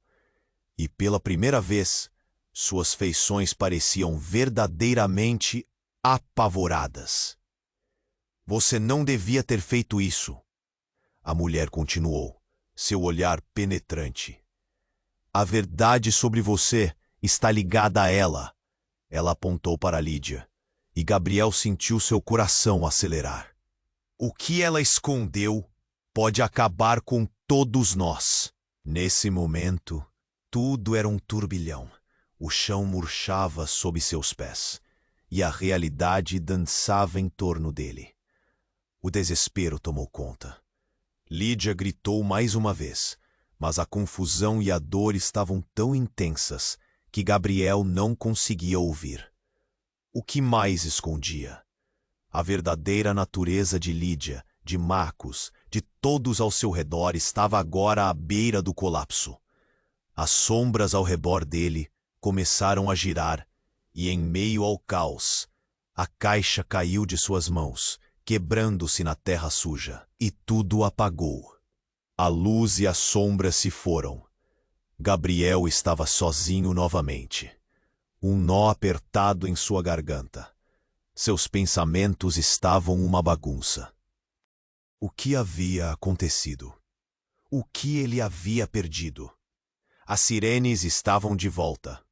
E pela primeira vez, suas feições pareciam verdadeiramente apavoradas. Você não devia ter feito isso. A mulher continuou, seu olhar penetrante. A verdade sobre você está ligada a ela. Ela apontou para Lídia, e Gabriel sentiu seu coração acelerar. O que ela escondeu pode acabar com todos nós. Nesse momento, tudo era um turbilhão. O chão murchava sob seus pés, e a realidade dançava em torno dele. O desespero tomou conta. Lídia gritou mais uma vez, mas a confusão e a dor estavam tão intensas que Gabriel não conseguia ouvir. O que mais escondia? A verdadeira natureza de Lídia, de Marcos, de todos ao seu redor estava agora à beira do colapso. As sombras ao redor dele começaram a girar, e em meio ao caos, a caixa caiu de suas mãos, quebrando-se na terra suja, e tudo apagou. A luz e as sombras se foram. Gabriel estava sozinho novamente. Um nó apertado em sua garganta. Seus pensamentos estavam uma bagunça. O que havia acontecido? O que ele havia perdido? As sirenes estavam de volta.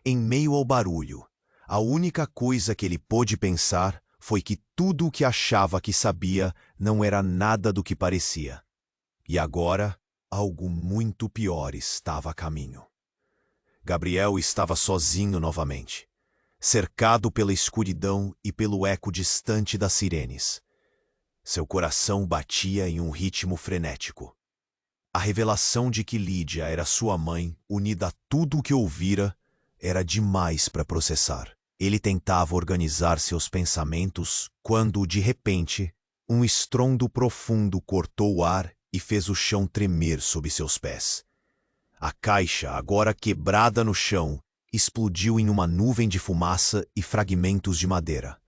Em meio ao barulho, a única coisa que ele pôde pensar foi que tudo o que achava que sabia não era nada do que parecia. E agora, algo muito pior estava a caminho. Gabriel estava sozinho novamente, cercado pela escuridão e pelo eco distante das sirenes. Seu coração batia em um ritmo frenético. A revelação de que Lídia era sua mãe, unida a tudo o que ouvira, era demais para processar. Ele tentava organizar seus pensamentos quando, de repente, um estrondo profundo cortou o ar e fez o chão tremer sob seus pés. A caixa, agora quebrada no chão, explodiu em uma nuvem de fumaça e fragmentos de madeira.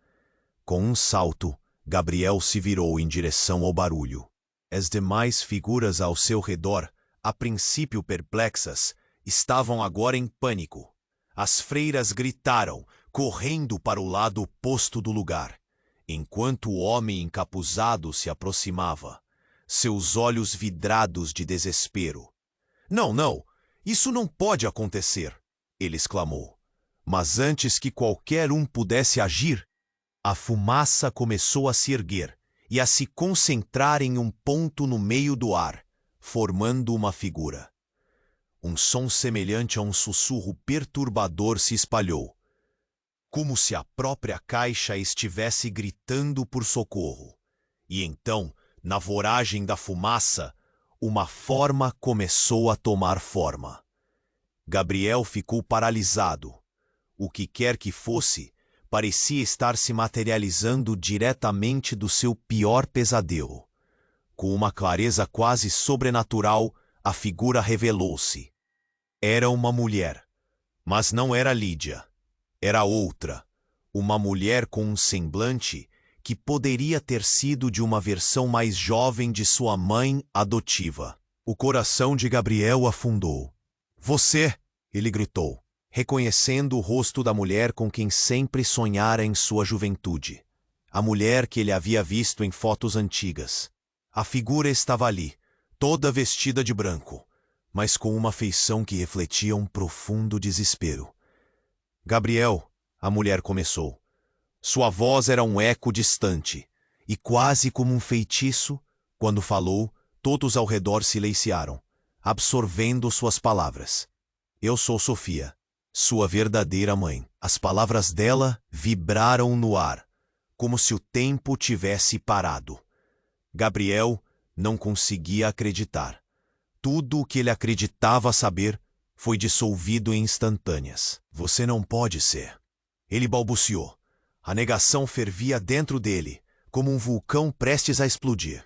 Com um salto, Gabriel se virou em direção ao barulho. As demais figuras ao seu redor, a princípio perplexas, estavam agora em pânico. As freiras gritaram, correndo para o lado oposto do lugar, enquanto o homem encapuzado se aproximava, seus olhos vidrados de desespero. Não, não, isso não pode acontecer, ele exclamou. Mas antes que qualquer um pudesse agir, a fumaça começou a se erguer e a se concentrar em um ponto no meio do ar, formando uma figura. Um som semelhante a um sussurro perturbador se espalhou, como se a própria caixa estivesse gritando por socorro. E então, na voragem da fumaça, uma forma começou a tomar forma. Gabriel ficou paralisado. O que quer que fosse, parecia estar se materializando diretamente do seu pior pesadelo. Com uma clareza quase sobrenatural, a figura revelou-se. Era uma mulher, mas não era Lídia. Era outra, uma mulher com um semblante que poderia ter sido de uma versão mais jovem de sua mãe adotiva. O coração de Gabriel afundou. Você! Ele gritou, reconhecendo o rosto da mulher com quem sempre sonhara em sua juventude. A mulher que ele havia visto em fotos antigas. A figura estava ali, toda vestida de branco, mas com uma feição que refletia um profundo desespero. Gabriel, a mulher começou. Sua voz era um eco distante, e quase como um feitiço, quando falou, todos ao redor silenciaram, absorvendo suas palavras. Eu sou Sofia, sua verdadeira mãe. As palavras dela vibraram no ar, como se o tempo tivesse parado. Gabriel não conseguia acreditar. Tudo o que ele acreditava saber foi dissolvido em instantâneas. Você não pode ser. Ele balbuciou. A negação fervia dentro dele, como um vulcão prestes a explodir.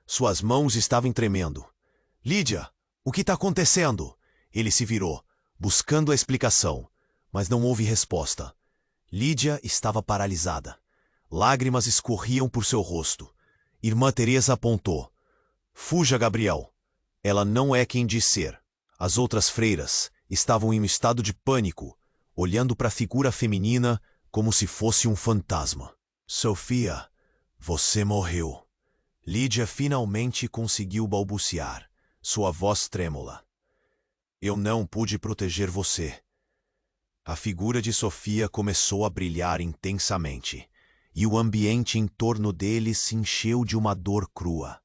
Suas mãos estavam tremendo. Lídia, o que está acontecendo? Ele se virou, buscando a explicação, mas não houve resposta. Lídia estava paralisada. Lágrimas escorriam por seu rosto. Irmã Teresa apontou. Fuja, Gabriel. Ela não é quem diz ser. As outras freiras estavam em um estado de pânico, olhando para a figura feminina como se fosse um fantasma. Sofia, você morreu. Lídia finalmente conseguiu balbuciar, sua voz trêmula. Eu não pude proteger você. A figura de Sofia começou a brilhar intensamente, e o ambiente em torno dele se encheu de uma dor crua.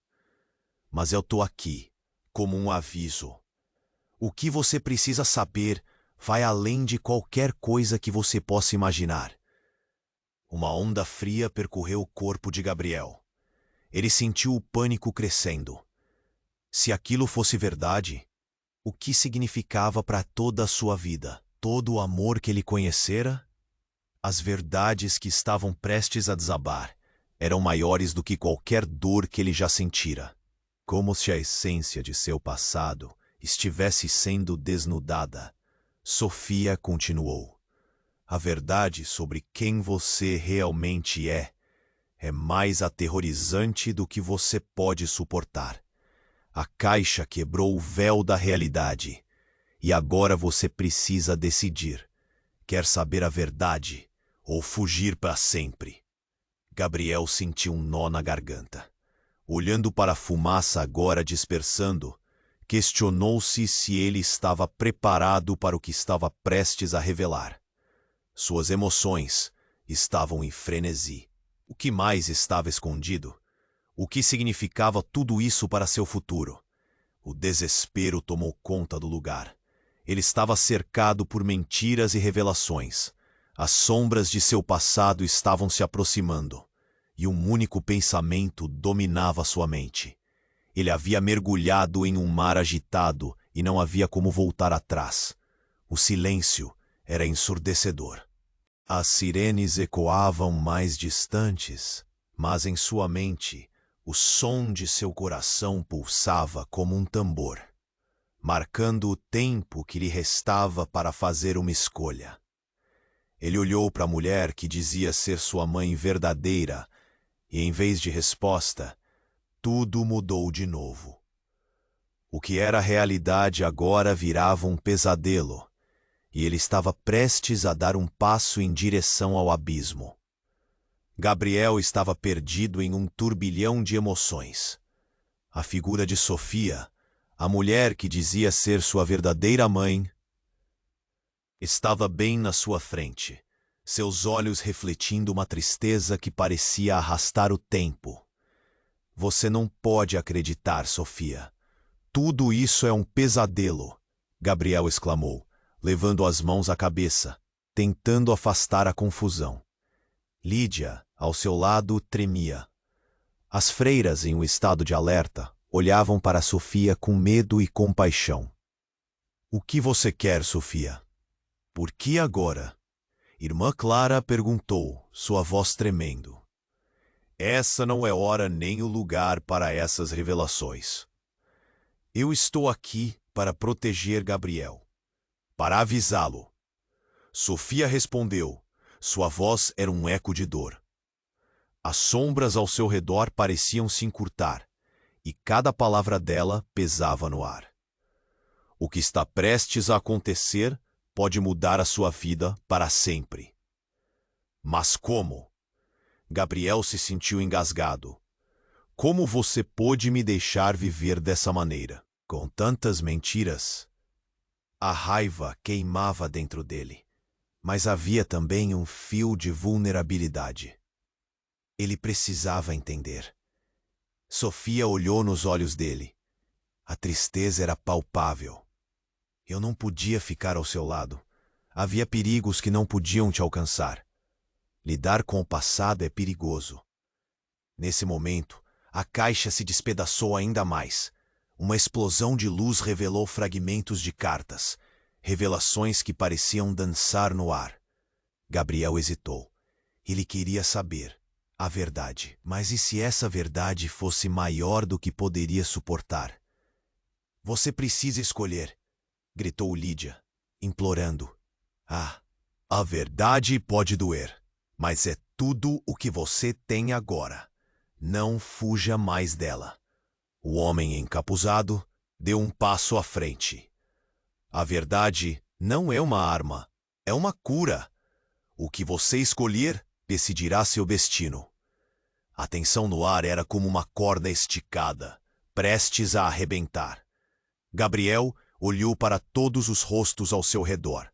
Mas eu tô aqui, como um aviso. O que você precisa saber vai além de qualquer coisa que você possa imaginar. Uma onda fria percorreu o corpo de Gabriel. Ele sentiu o pânico crescendo. Se aquilo fosse verdade, o que significava para toda a sua vida? Todo o amor que ele conhecera? As verdades que estavam prestes a desabar eram maiores do que qualquer dor que ele já sentira. Como se a essência de seu passado estivesse sendo desnudada. Sofia continuou. A verdade sobre quem você realmente é mais aterrorizante do que você pode suportar. A caixa quebrou o véu da realidade, e agora você precisa decidir. Quer saber a verdade ou fugir para sempre. Gabriel sentiu um nó na garganta. Olhando para a fumaça agora dispersando, questionou-se se ele estava preparado para o que estava prestes a revelar. Suas emoções estavam em frenesi. O que mais estava escondido? O que significava tudo isso para seu futuro? O desespero tomou conta do lugar. Ele estava cercado por mentiras e revelações. As sombras de seu passado estavam se aproximando, e um único pensamento dominava sua mente. Ele havia mergulhado em um mar agitado e não havia como voltar atrás. O silêncio era ensurdecedor. As sirenes ecoavam mais distantes, mas em sua mente, o som de seu coração pulsava como um tambor, marcando o tempo que lhe restava para fazer uma escolha. Ele olhou para a mulher que dizia ser sua mãe verdadeira e, em vez de resposta, tudo mudou de novo. O que era realidade agora virava um pesadelo, e ele estava prestes a dar um passo em direção ao abismo. Gabriel estava perdido em um turbilhão de emoções. A figura de Sofia, a mulher que dizia ser sua verdadeira mãe, estava bem na sua frente, seus olhos refletindo uma tristeza que parecia arrastar o tempo. Você não pode acreditar, Sofia. Tudo isso é um pesadelo, Gabriel exclamou, levando as mãos à cabeça, tentando afastar a confusão. Lídia, ao seu lado, tremia. As freiras, em um estado de alerta, olhavam para Sofia com medo e compaixão. O que você quer, Sofia? Por que agora? Irmã Clara perguntou, sua voz tremendo. Essa não é hora nem o lugar para essas revelações. Eu estou aqui para proteger Gabriel, para avisá-lo. Sofia respondeu. Sua voz era um eco de dor. As sombras ao seu redor pareciam se encurtar, e cada palavra dela pesava no ar. O que está prestes a acontecer pode mudar a sua vida para sempre. Mas como? Gabriel se sentiu engasgado. Como você pôde me deixar viver dessa maneira? Com tantas mentiras? A raiva queimava dentro dele, mas havia também um fio de vulnerabilidade. Ele precisava entender. Sofia olhou nos olhos dele. A tristeza era palpável. Eu não podia ficar ao seu lado. Havia perigos que não podiam te alcançar. Lidar com o passado é perigoso. Nesse momento, a caixa se despedaçou ainda mais. Uma explosão de luz revelou fragmentos de cartas, revelações que pareciam dançar no ar. Gabriel hesitou. Ele queria saber a verdade. Mas e se essa verdade fosse maior do que poderia suportar? Você precisa escolher, gritou Lídia, implorando. Ah, a verdade pode doer, mas é tudo o que você tem agora. Não fuja mais dela. O homem encapuzado deu um passo à frente. A verdade não é uma arma, é uma cura. O que você escolher decidirá seu destino. A tensão no ar era como uma corda esticada, prestes a arrebentar. Gabriel olhou para todos os rostos ao seu redor.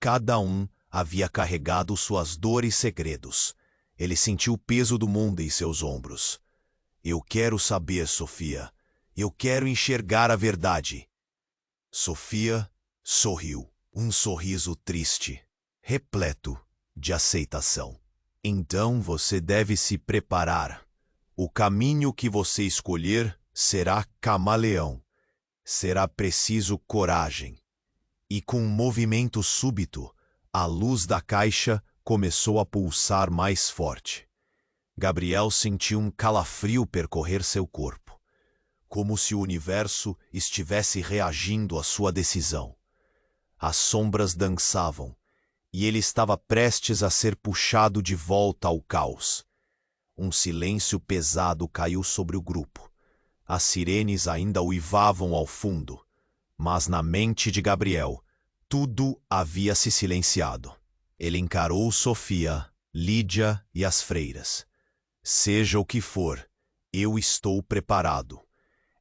Cada um havia carregado suas dores e segredos. Ele sentiu o peso do mundo em seus ombros. Eu quero saber, Sofia. Eu quero enxergar a verdade. Sofia sorriu, um sorriso triste, repleto de aceitação. Então você deve se preparar. O caminho que você escolher será camaleão. Será preciso coragem. E com um movimento súbito, a luz da caixa começou a pulsar mais forte. Gabriel sentiu um calafrio percorrer seu corpo, como se o universo estivesse reagindo à sua decisão. As sombras dançavam, e ele estava prestes a ser puxado de volta ao caos. Um silêncio pesado caiu sobre o grupo. As sirenes ainda uivavam ao fundo, mas na mente de Gabriel, tudo havia se silenciado. Ele encarou Sofia Lídia e as freiras. Seja o que for, eu estou preparado.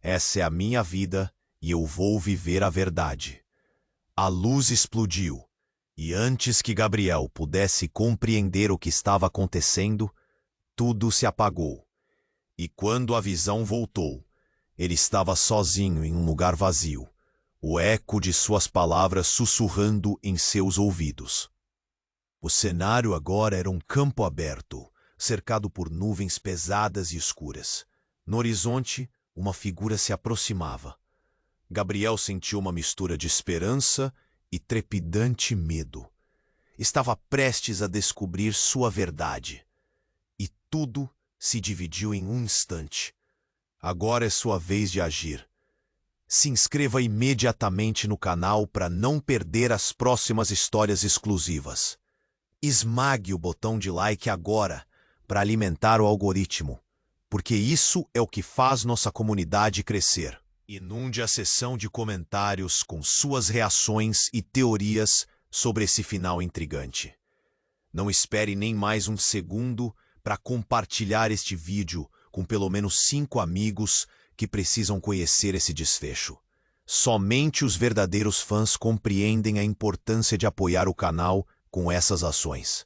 Essa é a minha vida e eu vou viver a verdade. A luz explodiu, e antes que Gabriel pudesse compreender o que estava acontecendo, tudo se apagou. E quando a visão voltou, ele estava sozinho em um lugar vazio, o eco de suas palavras sussurrando em seus ouvidos. O cenário agora era um campo aberto, cercado por nuvens pesadas e escuras. No horizonte, uma figura se aproximava. Gabriel sentiu uma mistura de esperança e trepidante medo. Estava prestes a descobrir sua verdade. E tudo se dividiu em um instante. Agora é sua vez de agir. Se inscreva imediatamente no canal para não perder as próximas histórias exclusivas. Esmague o botão de like agora para alimentar o algoritmo, porque isso é o que faz nossa comunidade crescer. Inunde a seção de comentários com suas reações e teorias sobre esse final intrigante. Não espere nem mais um segundo para compartilhar este vídeo com pelo menos 5 amigos que precisam conhecer esse desfecho. Somente os verdadeiros fãs compreendem a importância de apoiar o canal com essas ações.